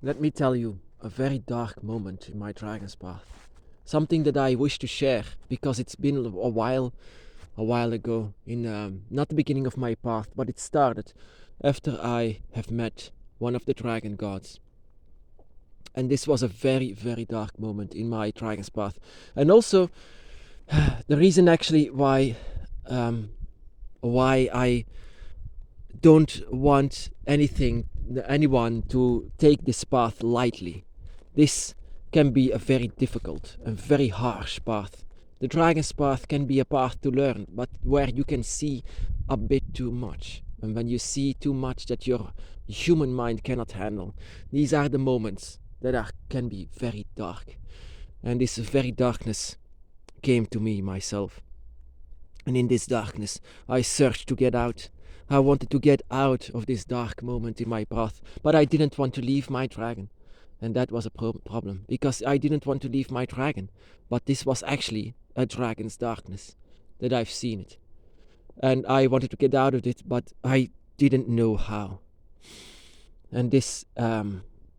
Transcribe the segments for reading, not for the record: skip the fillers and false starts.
Let me tell you a very dark moment in my dragon's path. Something that I wish to share because it's been a while ago, in not the beginning of my path, but it started after I have met one of the dragon gods. And this was a very, very dark moment in my dragon's path. And also, the reason actually why I don't want anyone to take this path lightly. This can be a very difficult and very harsh path. The dragon's path can be a path to learn, but where you can see a bit too much. And when you see too much that your human mind cannot handle, these are the moments that can be very dark. And this very darkness came to me myself. And in this darkness, I searched to get out. I wanted to get out of this dark moment in my path, but I didn't want to leave my dragon. And that was a problem, because I didn't want to leave my dragon. But this was actually a dragon's darkness, that I've seen it. And I wanted to get out of it, but I didn't know how. And this,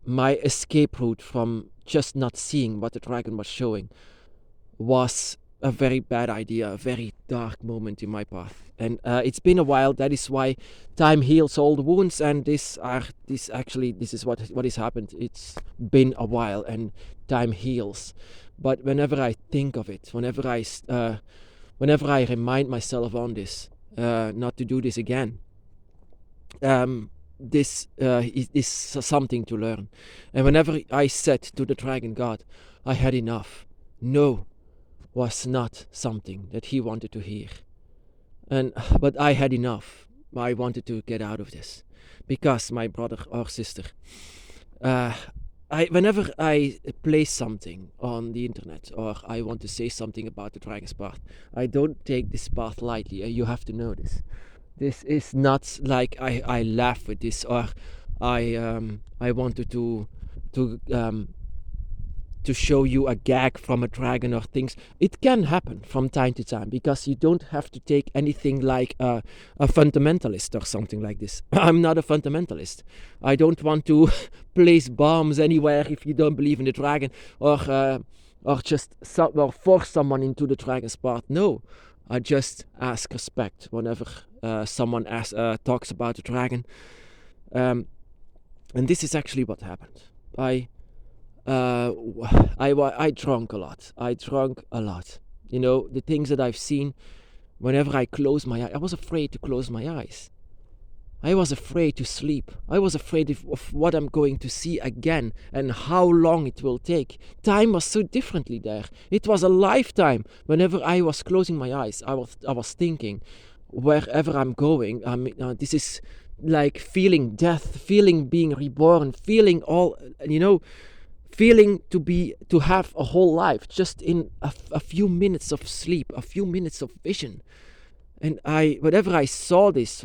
my escape route from just not seeing what the dragon was showing, was a very bad idea, a very dark moment in my path. And it's been a while. That is why time heals all the wounds. And this is what has happened. It's been a while, and time heals. But whenever I think of it, whenever I remind myself on this, not to do this again, this is something to learn. And whenever I said to the dragon god, I had enough. No, was not something that he wanted to hear. But I had enough. I wanted to get out of this, because my brother or sister, whenever I place something on the internet, or I want to say something about the dragon's path, I don't take this path lightly. You have to know this. This is not like I laugh with this, or I wanted to show you a gag from a dragon or things. It can happen from time to time, because you don't have to take anything like a fundamentalist or something like this. I'm not a fundamentalist. I don't want to place bombs anywhere if you don't believe in the dragon, or just force someone into the dragon's path. No, I just ask respect whenever someone talks about the dragon. And this is actually what happened. I drank a lot. You know, the things that I've seen, whenever I close my eyes, I was afraid to close my eyes. I was afraid to sleep. I was afraid of what I'm going to see again and how long it will take. Time was so differently there. It was a lifetime. Whenever I was closing my eyes, I was thinking, wherever I'm going, this is like feeling death, feeling being reborn, feeling all, feeling to have a whole life just in a few minutes of sleep, a few minutes of vision. And whenever I saw this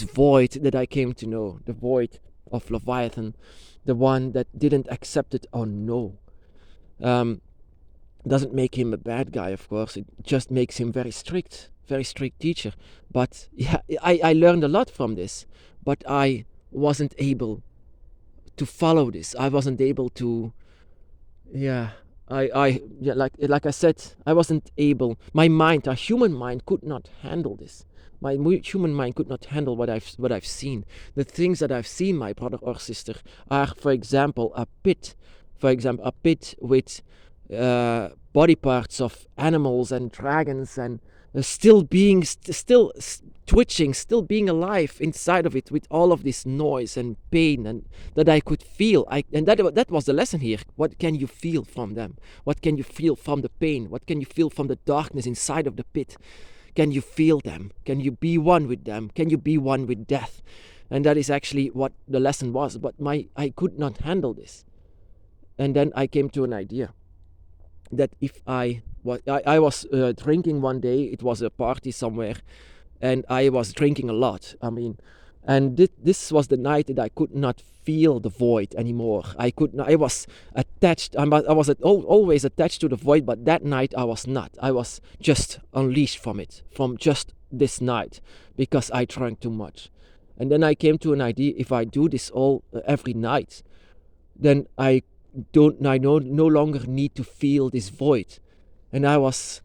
void that I came to know, the void of Leviathan, the one that didn't accept it or no, doesn't make him a bad guy, of course. It just makes him very strict teacher. But yeah, I learned a lot from this, but I wasn't able to follow this. I wasn't able to, like I said, I wasn't able. My mind, our human mind, could not handle this. My human mind could not handle what I've seen. The things that I've seen, my brother or sister, are, for example, a pit. For example, a pit with body parts of animals and dragons, and still twitching, still being alive inside of it, with all of this noise and pain, and that I could feel. And that was the lesson here. What can you feel from them? What can you feel from the pain? What can you feel from the darkness inside of the pit? Can you feel them? Can you be one with them? Can you be one with death? And that is actually what the lesson was. But I could not handle this. And then I came to an idea that if I was drinking one day. It was a party somewhere, and I was drinking a lot. And this was the night that I could not feel the void anymore. I was attached. I was always attached to the void, but that night I was not. I was just unleashed from it, from just this night, because I drank too much. And then I came to an idea: if I do this all every night, then I no longer need to feel this void. And I was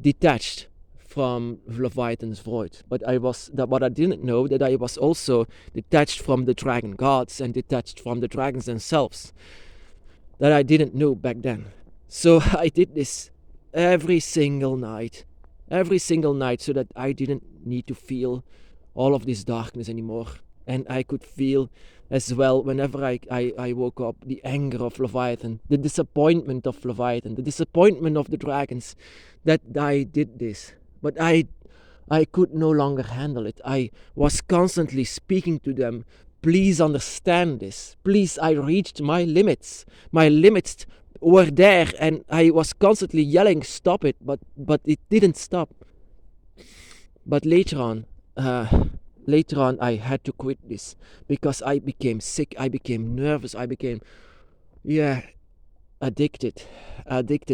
detached from Leviathan's void. But what I didn't know, that I was also detached from the dragon gods and detached from the dragons themselves. That I didn't know back then. So I did this every single night, so that I didn't need to feel all of this darkness anymore. And I could feel as well, whenever I woke up, the anger of Leviathan, the disappointment of Leviathan, the disappointment of the dragons, that I did this. But I could no longer handle it. I was constantly speaking to them: please understand this. Please, I reached my limits. My limits were there, and I was constantly yelling, stop it, but it didn't stop. But later on, I had to quit this, because I became sick, I became nervous, I became, addicted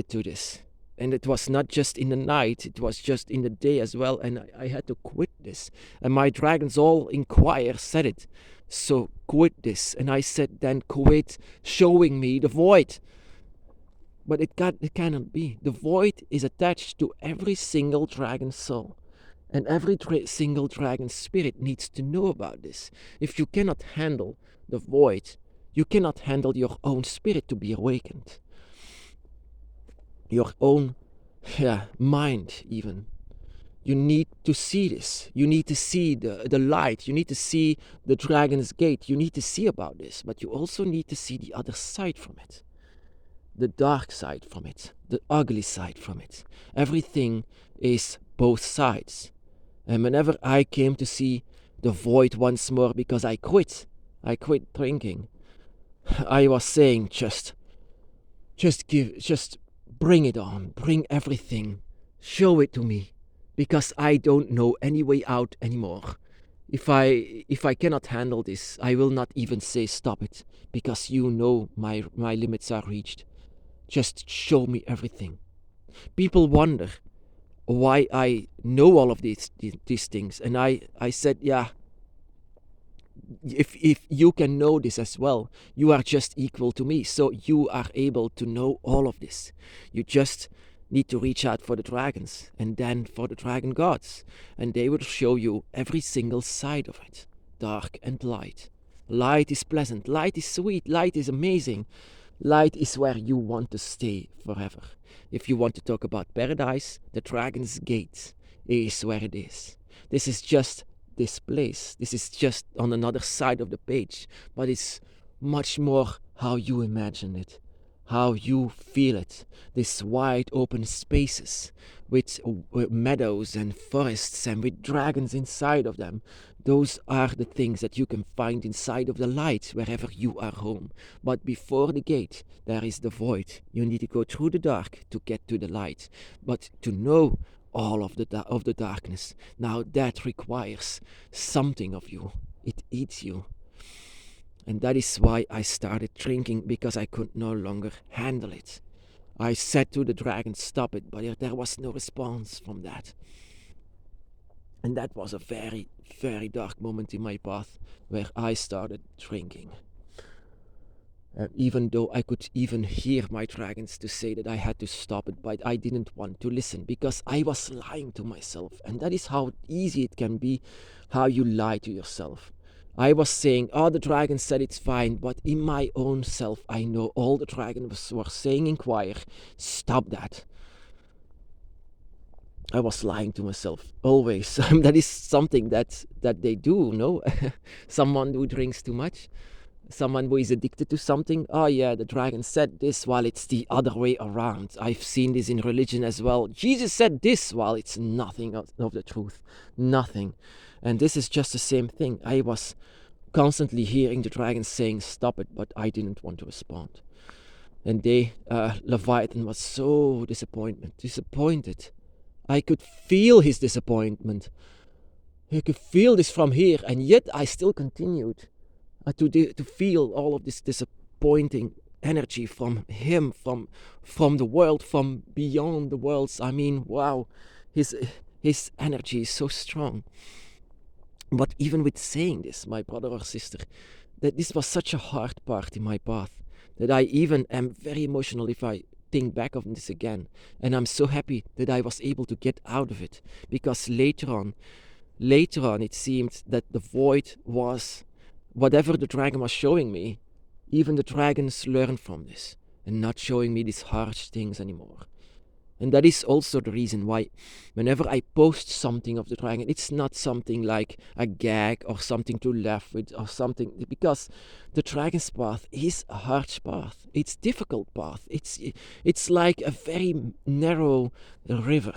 to this. And it was not just in the night, it was just in the day as well. And I had to quit this. And my dragons all in choir said it. So quit this. And I said, then quit showing me the void. But it cannot be. The void is attached to every single dragon soul. And every single dragon spirit needs to know about this. If you cannot handle the void, you cannot handle your own spirit to be awakened. Your own mind even. You need to see this. You need to see the light. You need to see the dragon's gate. You need to see about this. But you also need to see the other side from it. The dark side from it. The ugly side from it. Everything is both sides. And whenever I came to see the void once more, because I quit drinking, I was saying, just bring it on, bring everything, show it to me, because I don't know any way out anymore. If I cannot handle this, I will not even say stop it, because you know my limits are reached. Just show me everything. People wonder why I know all of these things, and I said, if you can know this as well, you are just equal to me, so you are able to know all of this. You just need to reach out for the dragons, and then for the dragon gods, and they will show you every single side of it, dark and light. Light is pleasant, light is sweet, light is amazing. Light is where you want to stay forever. If you want to talk about paradise, the dragon's gate is where it is. This is just this place. This is just on another side of the page, but it's much more how you imagine it, how you feel it. These wide open spaces with meadows and forests and with dragons inside of them. Those are the things that you can find inside of the light wherever you are home. But before the gate, there is the void. You need to go through the dark to get to the light. But to know all of the darkness, now that requires something of you. It eats you. And that is why I started drinking, because I could no longer handle it. I said to the dragon, stop it, but there was no response from that. And that was a very, very dark moment in my path, where I started drinking. Even though I could even hear my dragons to say that I had to stop it, but I didn't want to listen, because I was lying to myself. And that is how easy it can be, how you lie to yourself. I was saying, the dragon said it's fine, but in my own self, I know all the dragons were saying in choir, stop that. I was lying to myself, always. That is something that they do, no? Someone who drinks too much, someone who is addicted to something. Oh yeah, the dragon said this, while it's the other way around. I've seen this in religion as well. Jesus said this, while it's nothing of the truth. Nothing. And this is just the same thing. I was constantly hearing the dragon saying, stop it, but I didn't want to respond. And Leviathan was so disappointed. I could feel his disappointment. I could feel this from here, and yet I still continued to feel all of this disappointing energy from him, from the world, from beyond the worlds. I mean, wow, his energy is so strong. But even with saying this, my brother or sister, that this was such a hard part in my path that I even am very emotional if I think back on this again. And I'm so happy that I was able to get out of it, because later on it seemed that the void was whatever the dragon was showing me. Even the dragons learned from this and not showing me these harsh things anymore. And that is also the reason why whenever I post something of the dragon, it's not something like a gag or something to laugh with or something, because the dragon's path is a harsh path. It's a difficult path. It's like a very narrow river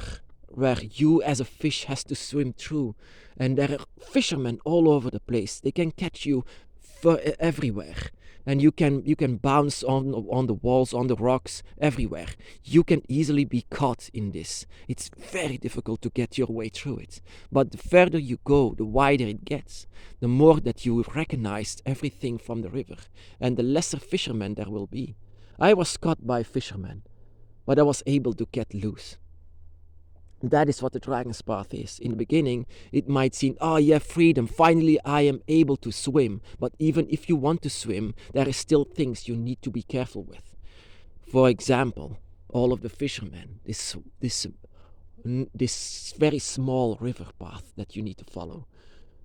where you as a fish has to swim through, and there are fishermen all over the place. They can catch you everywhere, and you can bounce on the walls, on the rocks, everywhere. You can easily be caught in this. It's very difficult to get your way through it. But the further you go, the wider it gets, the more that you recognize everything from the river, and the lesser fishermen there will be. I was caught by fishermen, but I was able to get loose. That is what the dragon's path is. In the beginning, it might seem, oh yeah, freedom, finally I am able to swim. But even if you want to swim, there are still things you need to be careful with. For example, all of the fishermen, this very small river path that you need to follow.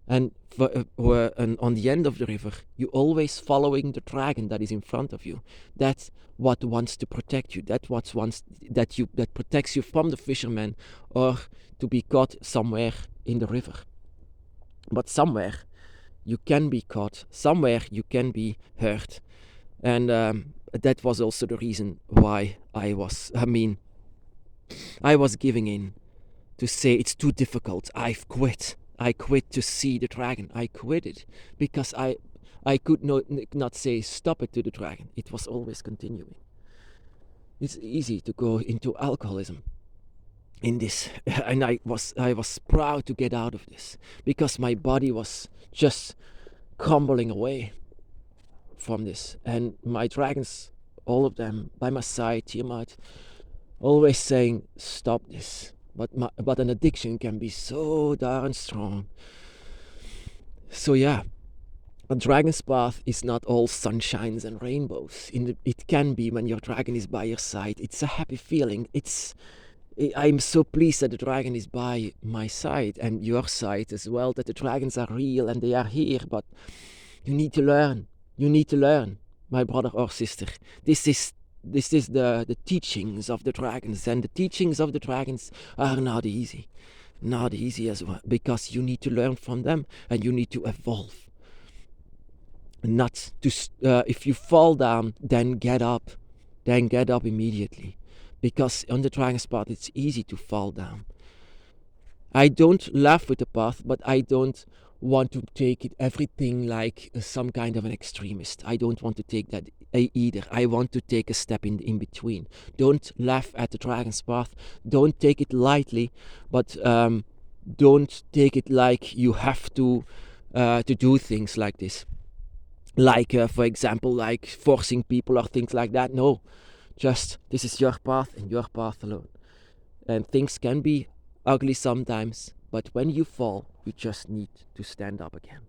And on the end of the river, you're always following the dragon that is in front of you. That's what wants to protect you. That protects you from the fishermen, or to be caught somewhere in the river. But somewhere you can be caught. Somewhere you can be hurt. And that was also the reason why I was giving in, to say it's too difficult. I've quit. I quit to see the dragon. I quit it because I could not say stop it to the dragon. It was always continuing. It's easy to go into alcoholism in this, and I was proud to get out of this, because my body was just crumbling away from this, and my dragons, all of them by my side, Tiamat, always saying stop this. But an addiction can be so darn strong. So yeah, a dragon's path is not all sunshines and rainbows. It can be when your dragon is by your side. It's a happy feeling. I'm so pleased that the dragon is by my side and your side as well, that the dragons are real and they are here. But you need to learn. You need to learn, my brother or sister. This is the teachings of the dragons, and the teachings of the dragons are not easy as well, because you need to learn from them and you need to evolve. Not to if you fall down, then get up immediately, because on the dragon's path it's easy to fall down. I don't laugh with the path, but I don't want to take it everything like some kind of an extremist. I don't want to take that either. I want to take a step in between. Don't laugh at the dragon's path. Don't take it lightly, but don't take it like you have to do things like this. Like, for example, like forcing people or things like that. No, just this is your path and your path alone. And things can be ugly sometimes, but when you fall, you just need to stand up again.